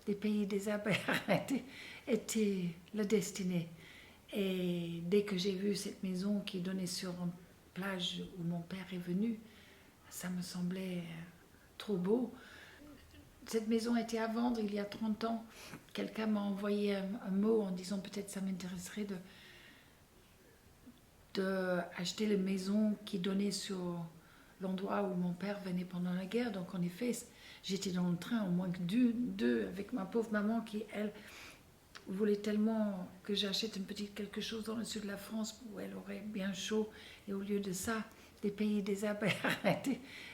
des pays des Abers était la destinée. Et dès que j'ai vu cette maison qui donnait sur une plage où mon père est venu, ça me semblait trop beau. Cette maison était à vendre il y a 30 ans. Quelqu'un m'a envoyé un mot en disant peut-être ça m'intéresserait de acheter la maison qui donnait sur l'endroit où mon père venait pendant la guerre. Donc en effet, j'étais dans le train, au moins que deux, avec ma pauvre maman qui, elle, voulait tellement que j'achète une petite quelque chose dans le sud de la France où elle aurait bien chaud. Et au lieu de ça, des pays des Abers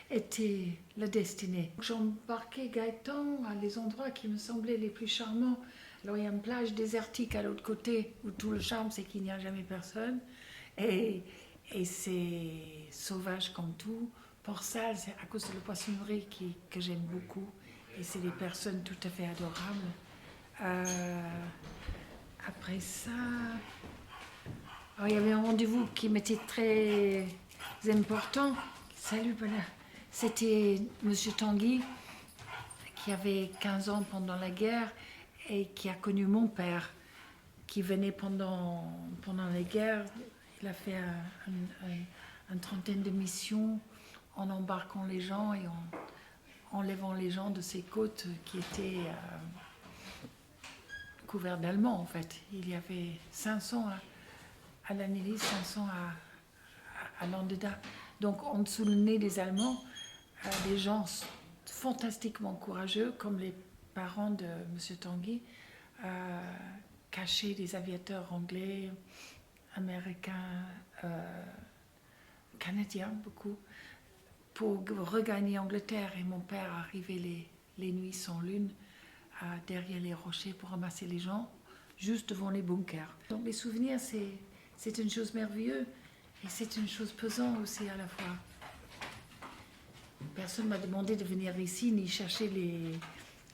étaient la destinée. J'embarquais Gaëtan à les endroits qui me semblaient les plus charmants. Alors il y a une plage désertique à l'autre côté où tout le charme c'est qu'il n'y a jamais personne. Et c'est sauvage comme tout. Port-Salle, c'est à cause de la poissonnerie que j'aime beaucoup. Et c'est des personnes tout à fait adorables. Après ça, alors, il y avait un rendez-vous qui m'était très important. Salut, Bernard. C'était Monsieur Tanguy, qui avait 15 ans pendant la guerre et qui a connu mon père, qui venait pendant la guerre. Il a fait une trentaine de missions en embarquant les gens et en enlevant les gens de ces côtes qui étaient couvertes d'Allemands, en fait. Il y avait 500 à l'Annelise, 500 à Landeda. Donc, en dessous le nez des Allemands, des gens fantastiquement courageux, comme les parents de M. Tanguy, cachaient des aviateurs anglais, américains, canadiens, beaucoup, pour regagner Angleterre. Et mon père arrivait les nuits sans lune derrière les rochers pour ramasser les gens, juste devant les bunkers. Donc les souvenirs, c'est une chose merveilleuse et c'est une chose pesante aussi à la fois. Personne ne m'a demandé de venir ici ni chercher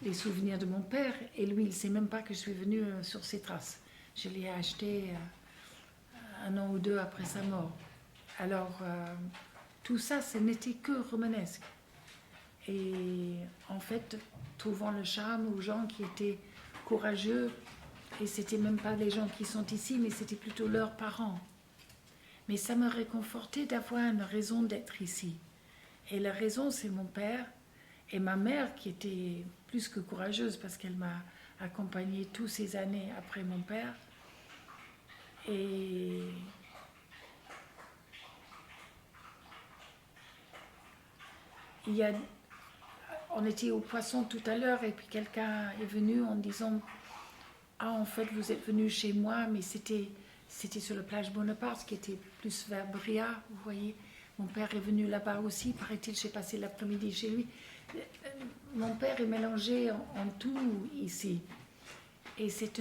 les souvenirs de mon père, et lui, il ne sait même pas que je suis venue sur ses traces. Je l'ai acheté 1 an ou 2 après sa mort. Alors, tout ça, ce n'était que romanesque. Et en fait, trouvant le charme aux gens qui étaient courageux, et c'était même pas les gens qui sont ici, mais c'était plutôt leurs parents. Mais ça me réconfortait d'avoir une raison d'être ici. Et la raison, c'est mon père et ma mère qui était plus que courageuse parce qu'elle m'a accompagnée toutes ces années après mon père. Et on était au poisson tout à l'heure et puis quelqu'un est venu en disant « Ah, en fait, vous êtes venu chez moi, mais c'était sur la plage Bonaparte, qui était plus vers Bria, vous voyez. Mon père est venu là-bas aussi, paraît-il, j'ai passé l'après-midi chez lui. Mon père est mélangé en tout ici. Et c'est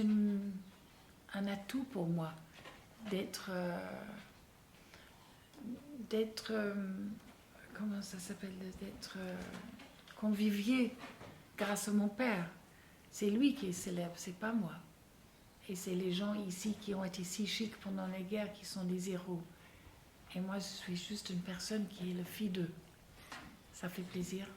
un atout pour moi d'être comment ça s'appelle, d'être convivié grâce à mon père. C'est lui qui est célèbre, c'est pas moi. Et c'est les gens ici qui ont été si chics pendant la guerre qui sont des héros. Et moi, je suis juste une personne qui est la fille d'eux. Ça fait plaisir.